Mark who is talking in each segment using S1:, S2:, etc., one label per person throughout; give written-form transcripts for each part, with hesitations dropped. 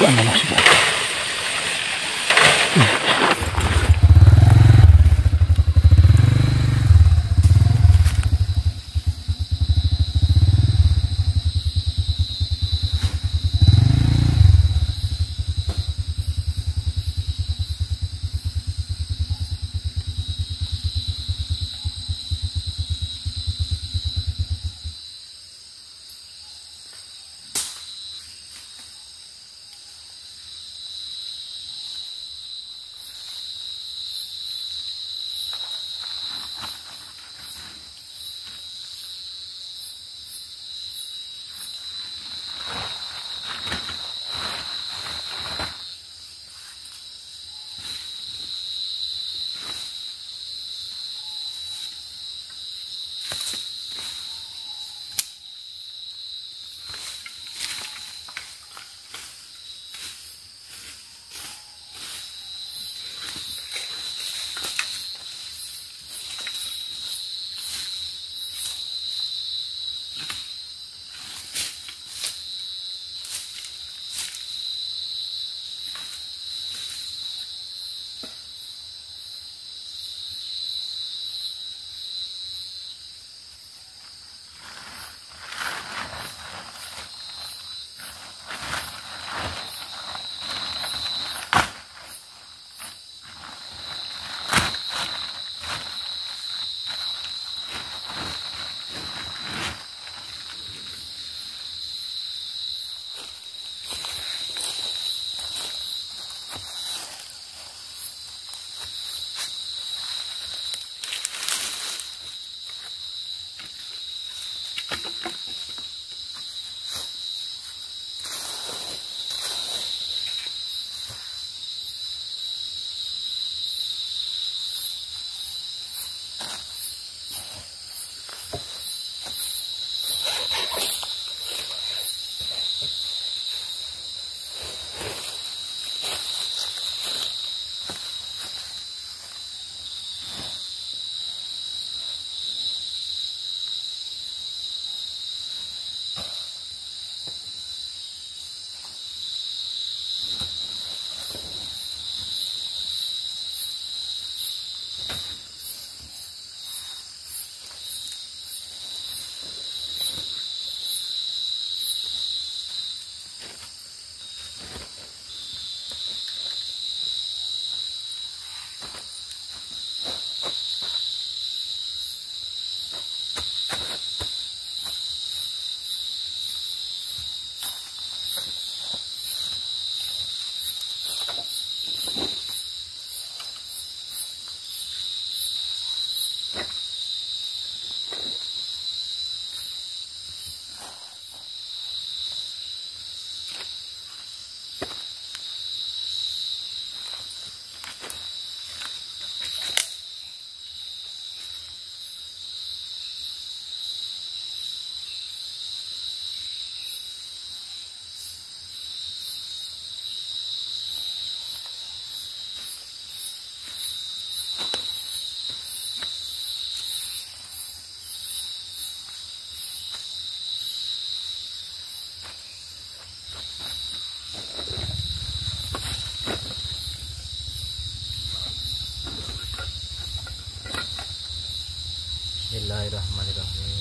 S1: masuk.
S2: Bismillahirrahmanirrahim.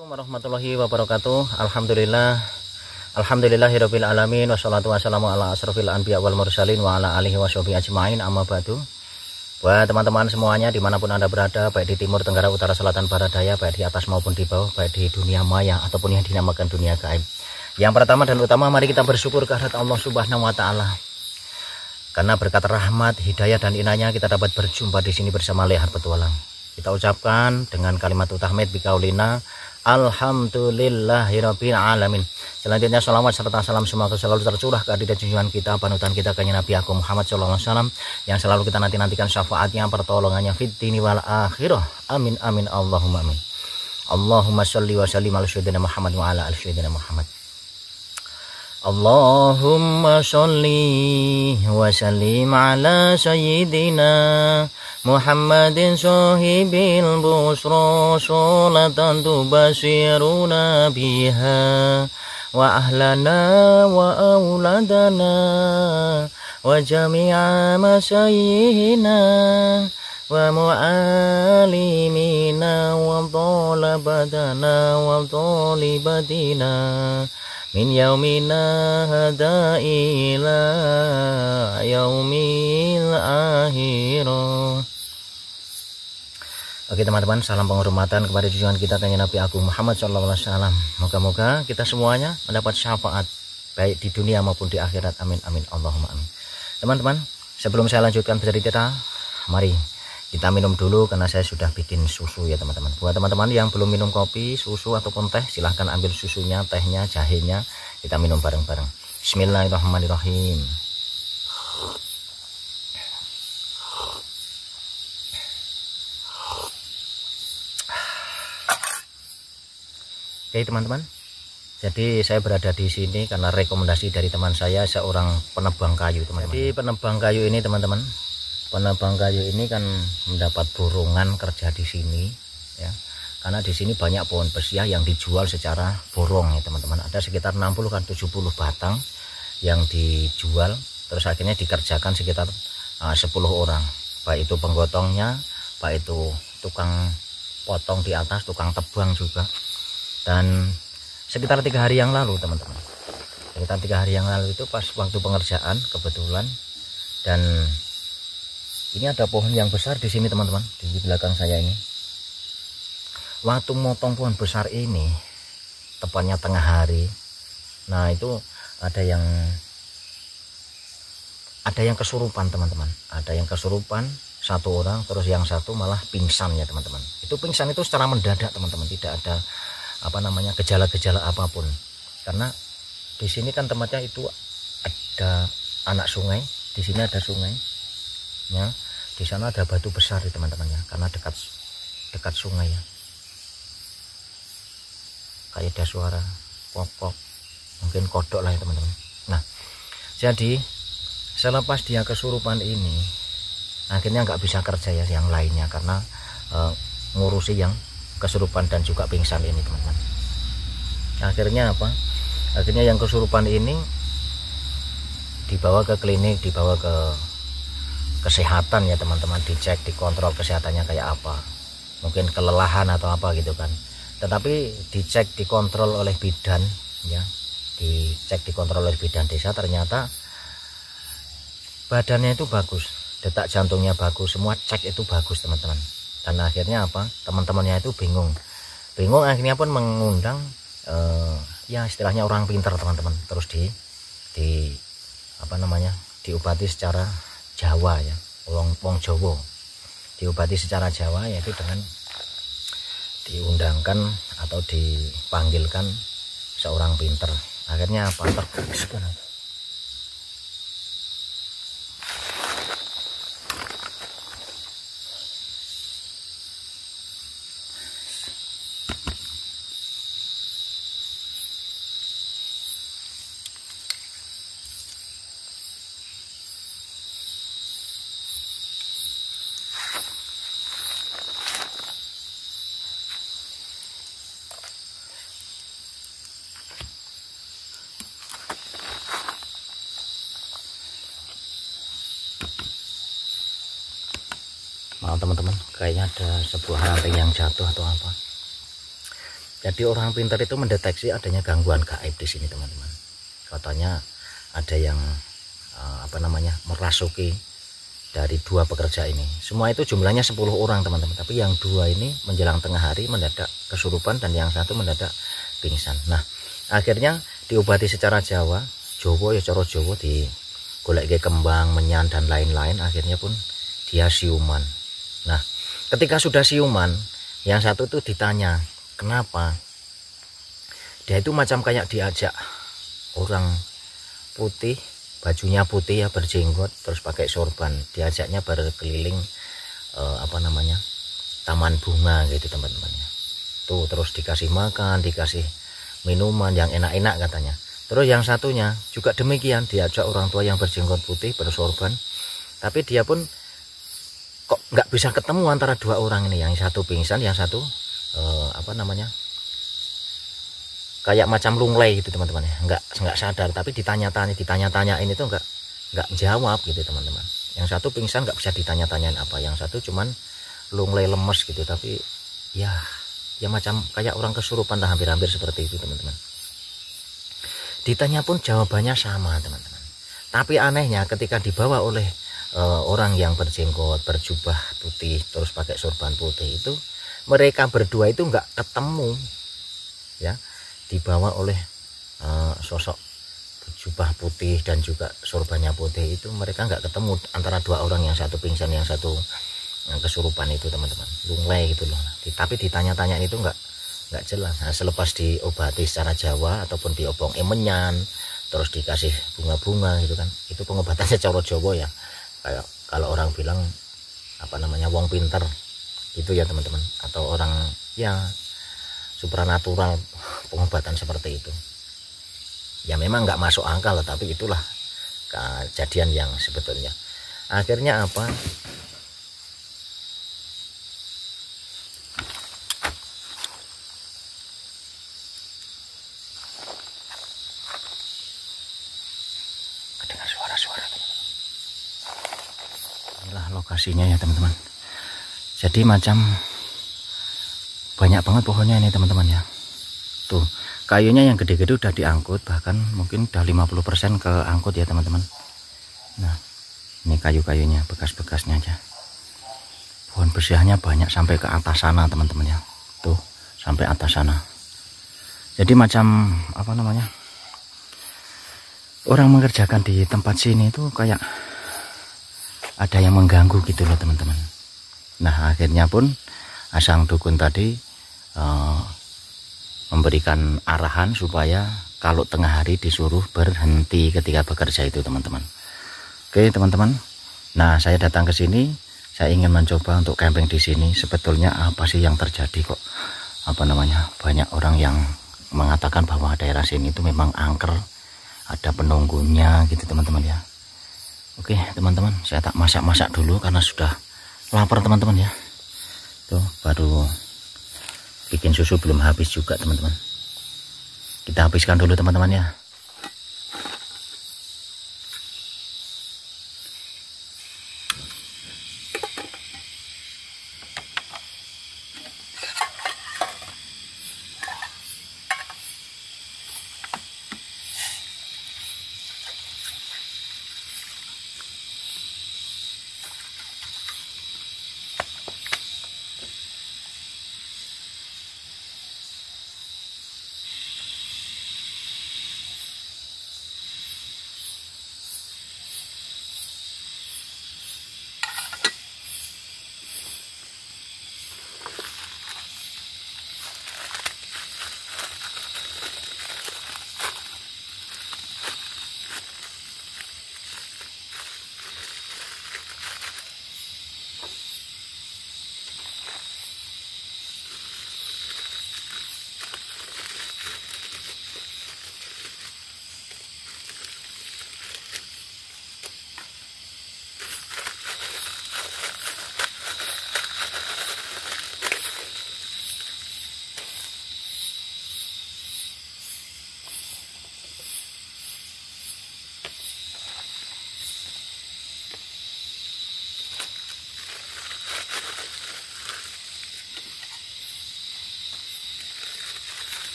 S1: Assalamualaikum warahmatullahi wabarakatuh. Alhamdulillahirabbil alamin wassalatu wassalamu ala asrofil anbiya wal mursalin wa ala alihi washabihi ajmain, amma ba'du. Buat teman-teman semuanya dimanapun Anda berada, baik di timur, tenggara, utara, selatan, barat, daya, baik di atas maupun di bawah, baik di dunia maya ataupun yang dinamakan dunia gaib. Yang pertama dan utama, mari kita bersyukur kehadirat Allah Subhanahu wa taala. Karena berkat rahmat, hidayah dan inayah kita dapat berjumpa di sini bersama Lehar Petualang. Kita ucapkan dengan kalimat tahmid bikaulina alhamdulillahirabbil alamin. Selanjutnya salawat serta salam semoga selalu tercurah ke hadirat junjungan kita, panutan kita, kanjeng Nabi Agung Muhammad sallallahu alaihi wasallam, yang selalu kita nantikan syafaatnya, pertolongannya fid dini wal akhirah. Amin amin Allahumma amin. Allahumma sholli wa sallim ala sayyidina Muhammad wa ala ali sayyidina Muhammad. Allahumma sholli wa sallim ala sayyidina Muhammadin sahibil busra, sholatan tubashiruna biha wa ahlana wa auladana wa jami'a masyayihina wa mu'alimina wa talabatana wa talibatina min yaumina hada ila yaumil akhirah. Oke teman-teman, salam penghormatan kepada junjungan kita kanjeng Nabi Agung Muhammad sallallahu alaihi wasallam. Moga-moga kita semuanya mendapat syafaat baik di dunia maupun di akhirat. Amin amin Allahumma amin. Teman-teman, sebelum saya lanjutkan bercerita, mari kita minum dulu karena saya sudah bikin susu ya teman-teman. Buat teman-teman yang belum minum kopi, susu ataupun teh, silahkan ambil susunya, tehnya, jahenya, kita minum bareng-bareng. Bismillahirrahmanirrahim. Oke teman-teman, jadi saya berada di sini karena rekomendasi dari teman saya, seorang penebang kayu teman-teman. Jadi penebang kayu ini teman-teman, penebang kayu ini kan mendapat borongan kerja di sini ya, karena di sini banyak pohon pesia yang dijual secara borong ya teman-teman. Ada sekitar 60 kan 70 batang yang dijual, terus akhirnya dikerjakan sekitar 10 orang, baik itu penggotongnya, baik itu tukang potong di atas, tukang tebang juga. Dan sekitar 3 hari yang lalu teman-teman, sekitar 3 hari yang lalu itu pas waktu pengerjaan kebetulan, dan ini ada pohon yang besar di sini teman-teman, di belakang saya ini. Waktu motong pohon besar ini, tepatnya tengah hari, nah itu ada yang kesurupan teman-teman, ada yang kesurupan satu orang, terus yang satu malah pingsan ya teman-teman. Itu pingsan itu secara mendadak teman-teman, tidak ada gejala-gejala apapun, karena di sini kan tempatnya itu ada anak sungai, di sini ada sungai ya, di sana ada batu besar ya teman-teman ya, karena dekat sungai ya, kayak ada suara pok-pok, mungkin kodok lah ya teman-teman. Nah jadi selepas dia kesurupan ini, akhirnya nggak bisa kerja ya yang lainnya, karena ngurusi yang kesurupan dan juga pingsan ini teman-teman. Akhirnya apa? Akhirnya yang kesurupan ini dibawa ke klinik, dibawa ke kesehatan ya teman-teman, dicek, dikontrol kesehatannya kayak apa, mungkin kelelahan atau apa gitu kan. Tetapi dicek, dikontrol oleh bidan ya, dicek, dikontrol oleh bidan desa, ternyata badannya itu bagus, detak jantungnya bagus, semua cek itu bagus teman-teman. Dan akhirnya apa, teman-temannya itu bingung akhirnya pun mengundang ya istilahnya orang pintar teman-teman, terus diobati secara Jawa ya, wong Jawa diobati secara Jawa, yaitu dengan diundangkan atau dipanggilkan seorang pintar. Akhirnya apa, terkubiskan. Maaf teman-teman, kayaknya ada sebuah ranting yang jatuh atau apa. Jadi orang pintar itu mendeteksi adanya gangguan gaib di sini teman-teman. Katanya ada yang merasuki dari 2 pekerja ini. Semua itu jumlahnya 10 orang teman-teman. Tapi yang 2 ini menjelang tengah hari mendadak kesurupan dan yang 1 mendadak pingsan. Nah akhirnya diobati secara Jawa ya coro Jawa, digolek kembang, menyan dan lain-lain. Akhirnya pun dia siuman. Nah ketika sudah siuman, yang 1 tuh ditanya kenapa. Dia itu macam kayak diajak orang putih, bajunya putih ya, berjenggot, terus pakai sorban, diajaknya berkeliling taman bunga gitu teman-teman ya. Tuh terus dikasih makan, dikasih minuman yang enak-enak katanya. Terus yang satunya juga demikian, diajak orang tua yang berjenggot putih, bersorban, tapi dia pun kok nggak bisa ketemu antara 2 orang ini. Yang 1 pingsan, yang 1 kayak macam lunglai gitu teman-teman ya, nggak sadar. Tapi ditanya-tanya ini tuh nggak jawab gitu teman-teman. Yang 1 pingsan nggak bisa ditanya-tanyain apa, yang 1 cuman lunglai lemes gitu. Tapi ya macam kayak orang kesurupan lah, hampir-hampir seperti itu teman-teman. Ditanya pun jawabannya sama teman-teman. Tapi anehnya ketika dibawa oleh orang yang berjenggot, berjubah putih, terus pakai sorban putih itu, mereka berdua itu nggak ketemu ya. Dibawa oleh sosok berjubah putih dan juga sorbannya putih itu, mereka nggak ketemu antara 2 orang, yang 1 pingsan, yang 1 kesurupan itu teman-teman, lunglai gitu loh. Tapi ditanya-tanya itu nggak jelas. Nah, selepas diobati secara Jawa ataupun diobong menyan, terus dikasih bunga-bunga gitu kan, itu pengobatannya coro Jawa ya, kayak kalau orang bilang wong pinter itu ya teman-teman, atau orang ya supranatural, pengobatan seperti itu ya. Memang nggak masuk akal, tapi itulah kejadian yang sebetulnya. Akhirnya apa, dengar suara-suara teman-teman. Inilah lokasinya ya teman-teman. Jadi macam banyak banget pohonnya ini teman-teman ya. Tuh kayunya yang gede-gede udah diangkut, bahkan mungkin udah 50% keangkut ya teman-teman. Nah ini kayu-kayunya, bekas-bekasnya aja. Pohon bersihannya banyak sampai ke atas sana teman-teman ya. Tuh sampai atas sana. Jadi macam orang mengerjakan di tempat sini itu kayak ada yang mengganggu gitu loh teman-teman. Nah akhirnya pun sang dukun tadi memberikan arahan supaya kalau tengah hari disuruh berhenti ketika bekerja itu teman-teman. Oke teman-teman, nah saya datang ke sini, saya ingin mencoba untuk camping di sini. Sebetulnya apa sih yang terjadi kok banyak orang yang mengatakan bahwa daerah sini itu memang angker, ada penunggunya gitu teman-teman ya. Oke teman-teman, saya tak masak-masak dulu karena sudah lapar teman-teman ya. Tuh baru bikin susu belum habis juga teman-teman. Kita habiskan dulu teman-teman ya.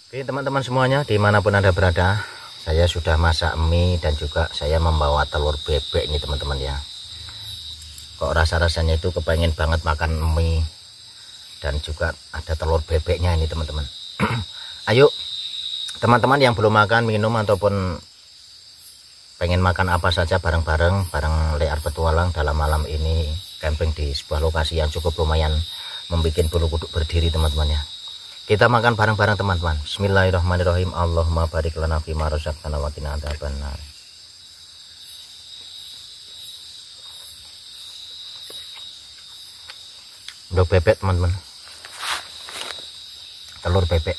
S1: Oke teman-teman semuanya, dimanapun Anda berada, saya sudah masak mie dan juga saya membawa telur bebek ini teman-teman ya. Kok rasa-rasanya itu kepengen banget makan mie dan juga ada telur bebeknya ini teman-teman. Ayo teman-teman yang belum makan, minum ataupun pengen makan apa saja bareng-bareng bareng Lear Petualang dalam malam ini camping di sebuah lokasi yang cukup lumayan membuat bulu kuduk berdiri teman-teman ya. Kita makan bareng-bareng teman-teman. Bismillahirrahmanirrahim. Allahumma barik lana fima razaqtana wa qina adzabannar. Untuk bebek teman-teman. Telur bebek.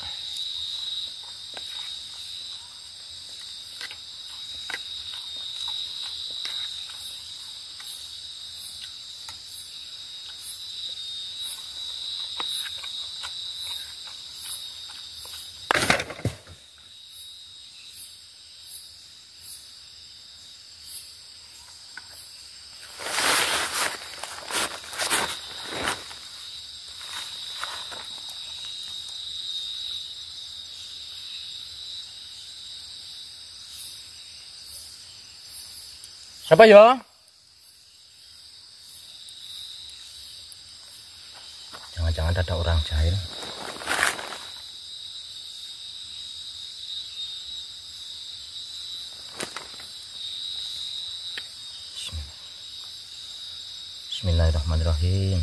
S1: Siapa ya? Jangan-jangan ada orang jahil. Bismillahirrahmanirrahim.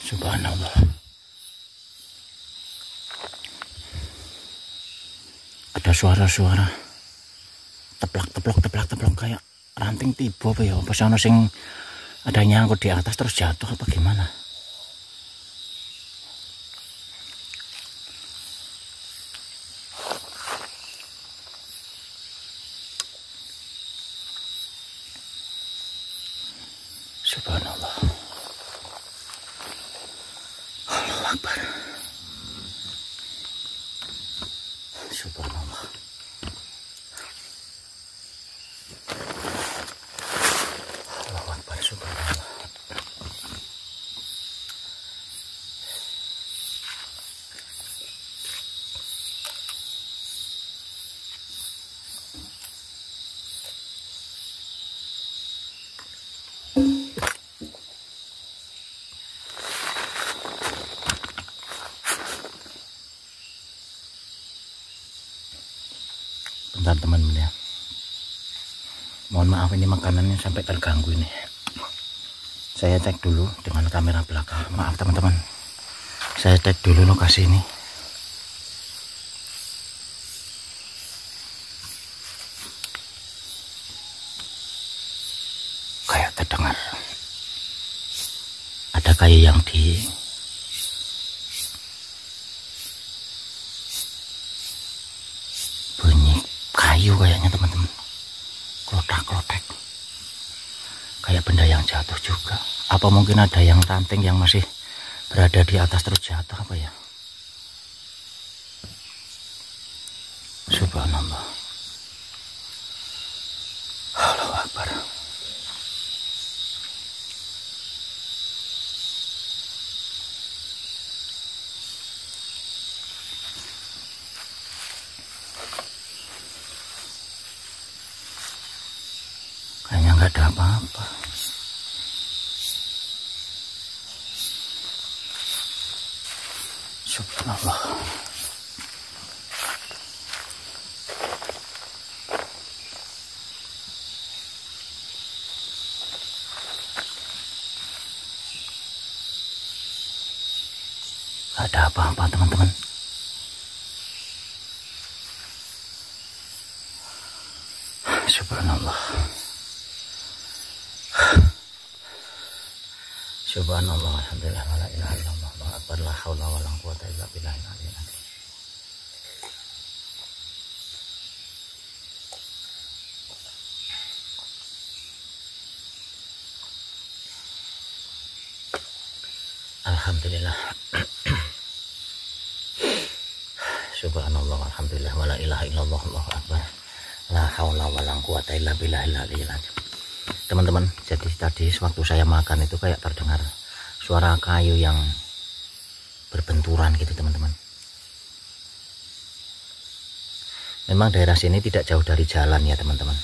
S1: Subhanallah. Ada suara-suara teplak kayak ranting tiba apa ya? Apa sono sing ada nyangkut di atas terus jatuh apa gimana? Akbar. Subhanallah. Allahu Akbar. Subhanallah. Bentar teman-teman ya, mohon maaf ini makanannya sampai terganggu ini. Saya cek dulu dengan kamera belakang. Maaf teman-teman, saya cek dulu lokasi ini. Kayak terdengar ada kayu yang di kayu kayaknya teman-teman, klotak-klotek kayak benda yang jatuh juga. Apa mungkin ada yang ranting yang masih berada di atas terus jatuh apa ya? Subhanallah. Allahu Akbar. Kayaknya nggak ada apa-apa. Subhanallah. Nggak ada apa-apa teman-teman. Subhanallah. Subhanallah, alhamdulillah, la ilaha illallah, Allahu akbar, la haula wala quwwata illa billahil aliyyil azim. Alhamdulillah. Subhanallah, alhamdulillah, wa la ilaha illallah, Allahu akbar, la haula wala quwwata illa billahil aliyyil azim. Teman-teman, jadi tadi sewaktu saya makan itu kayak terdengar suara kayu yang berbenturan gitu teman-teman. Memang daerah sini tidak jauh dari jalan ya teman-teman,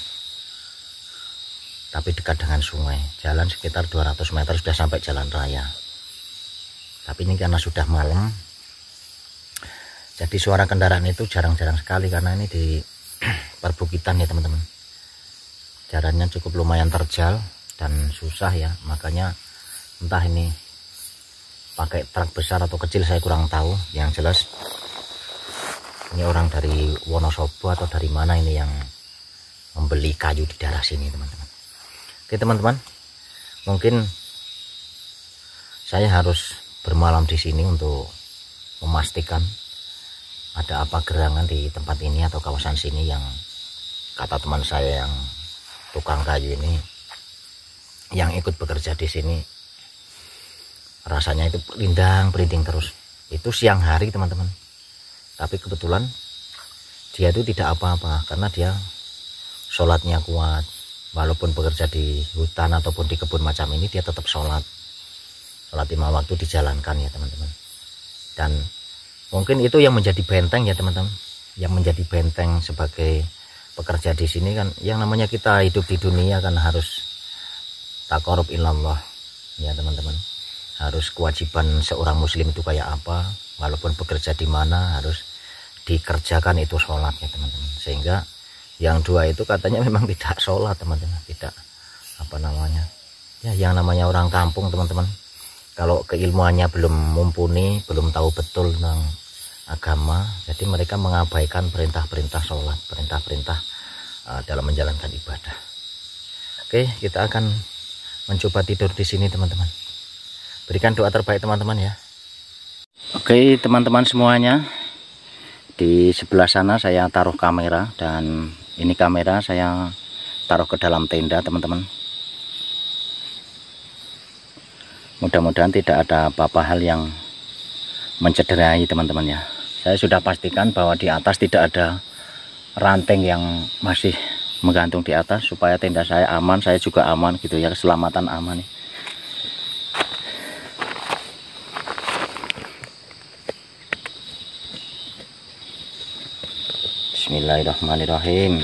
S1: tapi dekat dengan sungai. Jalan sekitar 200 meter sudah sampai jalan raya. Tapi ini karena sudah malam, jadi suara kendaraan itu jarang-jarang sekali karena ini di perbukitan ya teman-teman. Jalannya cukup lumayan terjal dan susah ya, makanya entah ini pakai truk besar atau kecil saya kurang tahu. Yang jelas ini orang dari Wonosobo atau dari mana ini yang membeli kayu di daerah sini teman-teman. Oke teman-teman, mungkin saya harus bermalam di sini untuk memastikan ada apa gerangan di tempat ini atau kawasan sini yang kata teman saya yang tukang kayu ini yang ikut bekerja di sini, rasanya itu perinting terus. Itu siang hari teman-teman, tapi kebetulan dia itu tidak apa-apa karena dia sholatnya kuat. Walaupun bekerja di hutan ataupun di kebun macam ini, dia tetap sholat 5 waktu dijalankan ya teman-teman. Dan mungkin itu yang menjadi benteng ya teman-teman, yang menjadi benteng sebagai pekerja di sini kan. Yang namanya kita hidup di dunia kan harus taqarrub ilallah ya teman-teman. Harus kewajiban seorang muslim itu kayak apa, walaupun bekerja di mana harus dikerjakan itu sholat ya teman-teman. Sehingga yang dua itu katanya memang tidak sholat teman-teman, tidak apa namanya ya, yang namanya orang kampung teman-teman, kalau keilmuannya belum mumpuni, belum tahu betul tentang agama, jadi mereka mengabaikan perintah-perintah sholat, perintah-perintah dalam menjalankan ibadah. Oke, kita akan mencoba tidur di sini teman-teman. Berikan doa terbaik teman-teman ya. Oke teman-teman semuanya, di sebelah sana saya taruh kamera, dan ini kamera saya taruh ke dalam tenda teman-teman. Mudah-mudahan tidak ada apa-apa hal yang mencederai teman-teman ya. Saya sudah pastikan bahwa di atas tidak ada ranting yang masih menggantung di atas, supaya tenda saya aman, saya juga aman gitu ya, keselamatan aman nih. Bismillahirrahmanirrahim.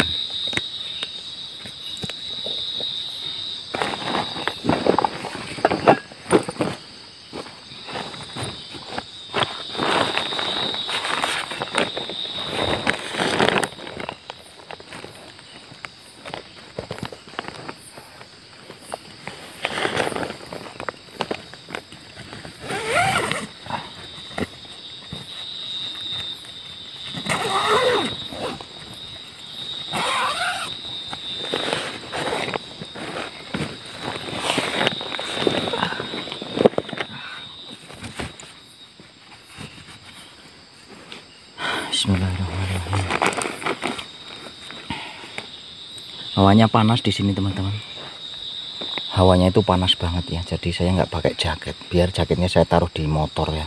S1: Bismillahirrahmanirrahim. Hawanya panas di sini teman-teman. Hawanya itu panas banget ya. Jadi saya nggak pakai jaket. Biar jaketnya saya taruh di motor ya.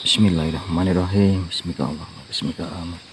S1: Bismillahirrahmanirrahim. Bismillahirrahmanirrahim. Bismillahirrahmanirrahim.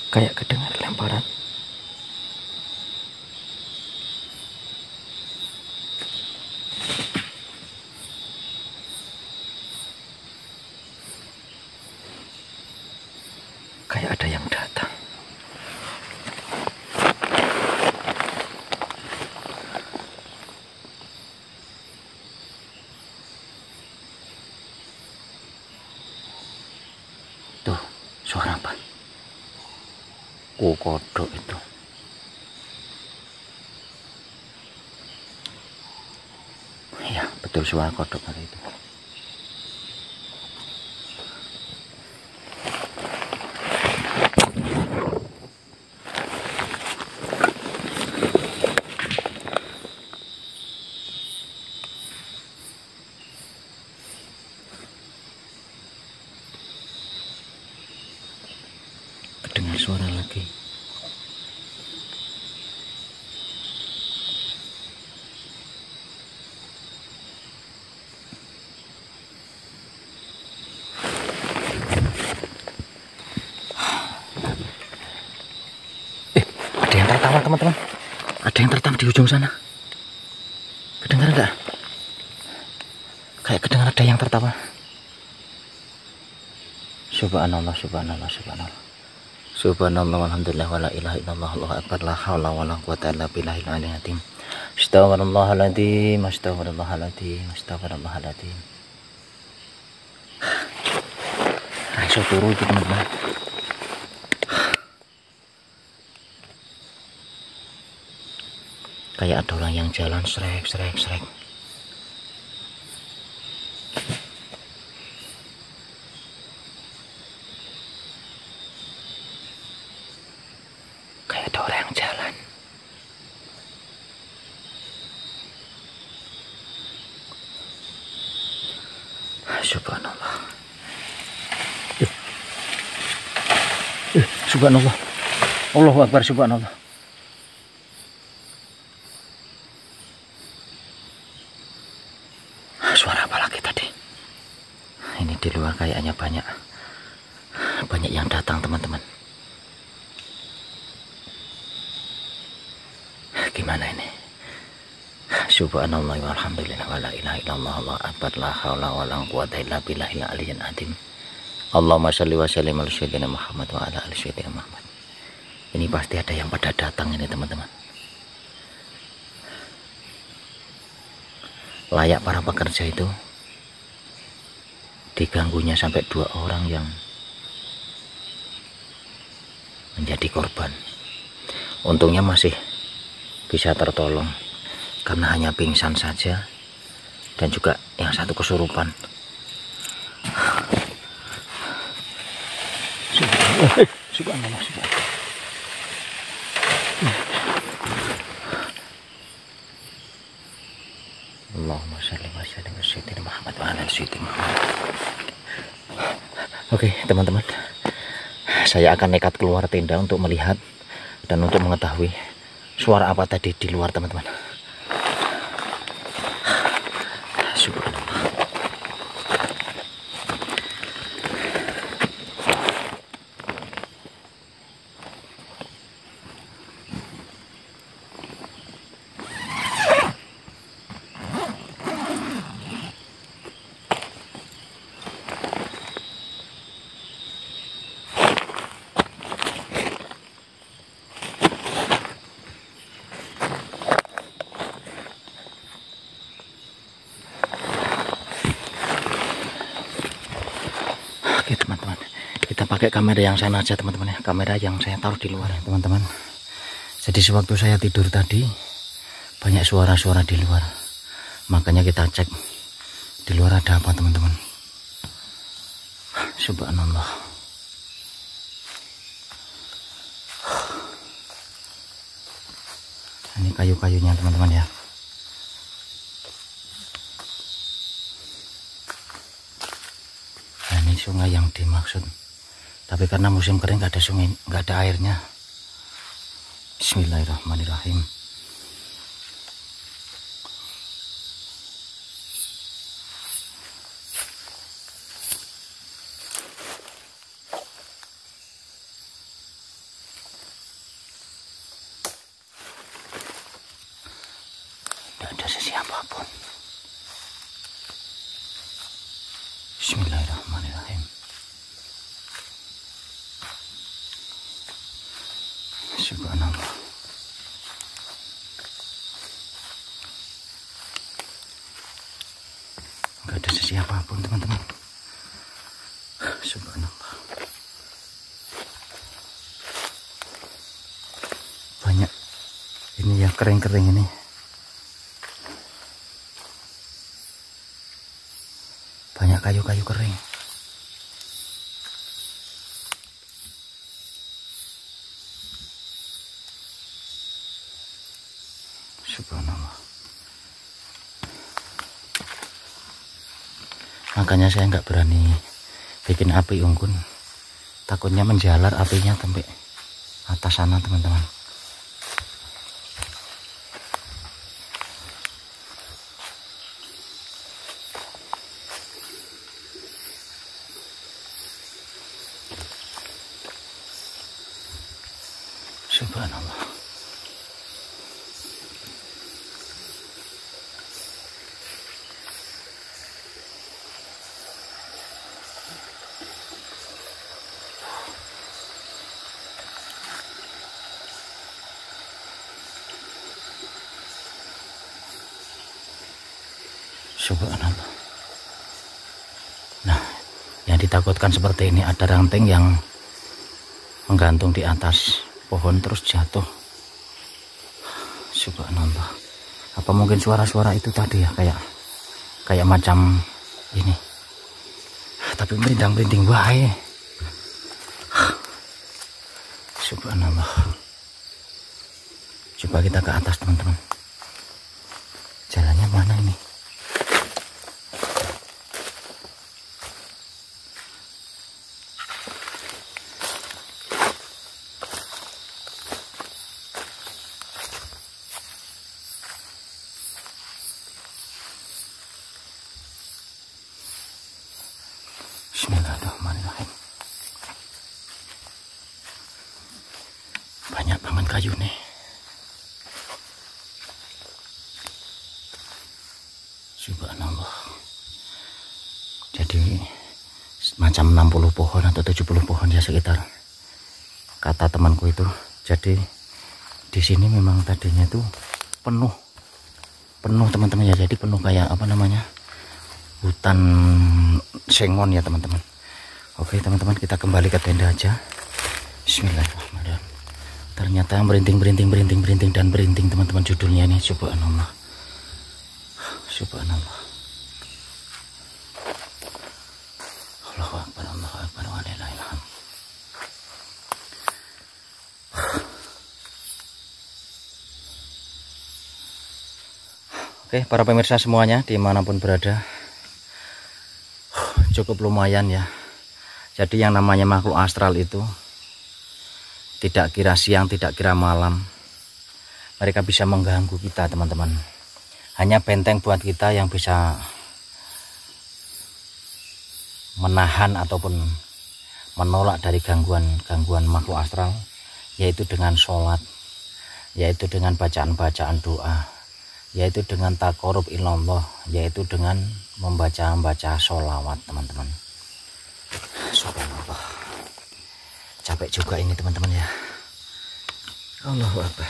S1: Kayak kedengar lemparan. Kayak ada yang datang. Tuh, suara apa? Kodok itu. Ya, betul, suara kodok tadi itu. Dengar suara lagi. Ada yang tertam di ujung sana. Kedengaran nggak? Kayak kedengaran ada yang tertawa. Subhanallah, subhanallah, subhanallah. Subhanallah, walhamdulillah, wala ilaha illallah, Allahu akbar, la haula wala quwata illa billahil aliyyil azim. Astaghfirullahaladzim, astaghfirullahaladzim, astaghfirullahaladzim. Iso turu iki teman-teman. Kayak ada orang yang jalan srek. Kayak ada orang yang jalan. Subhanallah. Subhanallah. Allahu akbar, subhanallah. Suara apa lagi tadi? Ini di luar kayaknya banyak yang datang teman-teman. Gimana ini? Subhanallah walhamdulillah wala ilaha illallah, Allahu akbar, la haula wala quwata illa billahil aliyyil azim. Allahumma shalli wa sallim ala sayyidina Muhammad wa ala ali sayyidina Muhammad. Ini pasti ada yang pada datang ini teman-teman. Layak para pekerja itu diganggunya sampai 2 orang yang menjadi korban. Untungnya masih bisa tertolong karena hanya pingsan saja dan juga yang satu kesurupan. Subhanallah, subhanallah. Allahumma shalli wa sallim ala sayyidina Muhammad wa ala ali sayyidina Muhammad. Oke, teman-teman. Saya akan nekat keluar tenda untuk melihat dan untuk mengetahui suara apa tadi di luar, teman-teman. Subhanallah. Oke teman-teman, kita pakai kamera yang sana aja teman-teman ya, kamera yang saya taruh di luar teman-teman. Jadi sewaktu saya tidur tadi banyak suara-suara di luar, makanya kita cek di luar ada apa teman-teman. Subhanallah. Ini kayu-kayunya teman-teman ya. Ini sungai yang dimaksud, tapi karena musim kering nggak ada sungai, nggak ada airnya. Bismillahirrahmanirrahim. Tidak ada sesiapa pun. Bismillahirrahmanirrahim. Subhanallah. Enggak ada sesiapa pun teman-teman. Subhanallah. Banyak ini ya, kering-kering ini. Banyak kayu-kayu kering. Subhanallah. Makanya saya nggak berani bikin api unggun, takutnya menjalar apinya sampai atas sana teman-teman. Subhanallah. Subhanallah. Nah, yang ditakutkan seperti ini, ada ranting yang menggantung di atas pohon terus jatuh. Subhanallah. Apa mungkin suara-suara itu tadi ya, kayak macam ini. Tapi merinding-merinding wae. Subhanallah. Coba kita ke atas, teman-teman. Jalannya mana ini? Bismillahirrahmanirrahim. Banyak banget kayu nih. Subhanallah. Jadi macam 60 pohon atau 70 pohon ya sekitar, kata temanku itu. Jadi di sini memang tadinya itu penuh teman-teman ya. Jadi penuh kayak apa namanya, hutan sengon ya teman-teman. Oke teman-teman, kita kembali ke tenda aja. Bismillahirrahmanirrahim. Ternyata berhinting dan berhinting teman-teman, judulnya ini. Subhanallah. Subhanallah. Allahu Akbar, Allahu Akbar, wa la ilaha illallah. Oke para pemirsa semuanya dimanapun berada, cukup lumayan ya. Jadi yang namanya makhluk astral itu tidak kira siang, tidak kira malam, mereka bisa mengganggu kita teman-teman. Hanya benteng buat kita yang bisa menahan ataupun menolak dari gangguan makhluk astral, yaitu dengan sholat, yaitu dengan bacaan-bacaan doa, yaitu dengan taqarrub ilallah, yaitu dengan membaca sholawat teman-teman. Subhanallah. Capek juga ini teman-teman ya. Allahu Akbar.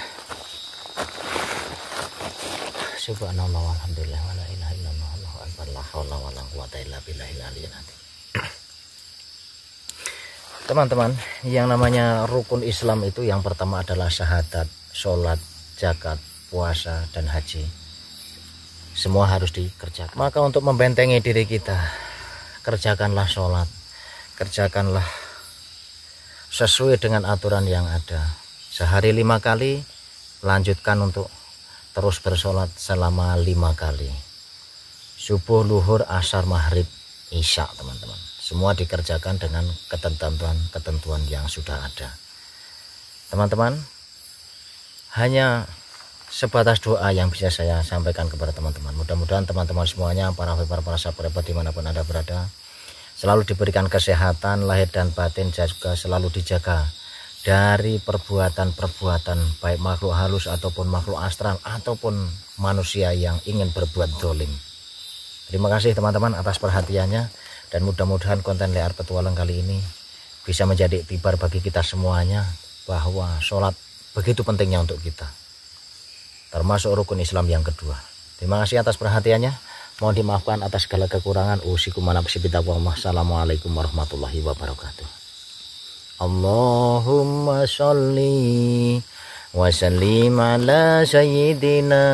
S1: Subhanallah walhamdulillah wa la ilaha illallah Allahu akbar la haula wala quwata illa billahil aliyyil azim. Teman-teman, yang namanya rukun Islam itu yang pertama adalah syahadat, sholat, zakat, puasa dan haji. Semua harus dikerjakan. Maka untuk membentengi diri kita, kerjakanlah sholat, kerjakanlah sesuai dengan aturan yang ada. Sehari 5 kali, lanjutkan untuk terus bersolat selama 5 kali. Subuh, luhur, asar, maghrib, isya teman-teman. Semua dikerjakan dengan ketentuan yang sudah ada. Teman-teman, hanya sebatas doa yang bisa saya sampaikan kepada teman-teman. Mudah-mudahan teman-teman semuanya, para sahabat dimanapun Anda berada, selalu diberikan kesehatan lahir dan batin, juga selalu dijaga dari perbuatan-perbuatan baik makhluk halus ataupun makhluk astral ataupun manusia yang ingin berbuat zalim. Terima kasih teman-teman atas perhatiannya, dan mudah-mudahan konten Lear Petualang kali ini bisa menjadi iktibar bagi kita semuanya bahwa sholat begitu pentingnya untuk kita, termasuk rukun Islam yang kedua. Terima kasih atas perhatiannya. Mohon dimaafkan atas segala kekurangan. Usikum wa nafsi bitaqwallah. Assalamualaikum warahmatullahi wabarakatuh. Allahumma sholli wa sallim ala sayyidina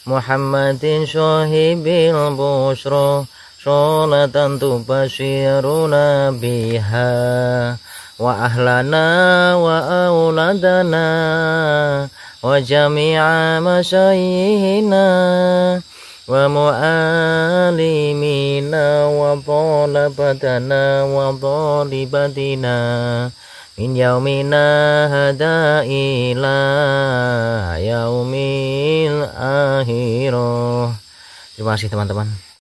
S1: Muhammadin sahibil busra, sholatan tubashiruna biha wa ahlana wa auladana wa jami'a masyayihina wa mu'alimina wa talabatana wa talibatina min yaumina hada ila yaumil akhirah. Terima kasih teman-teman.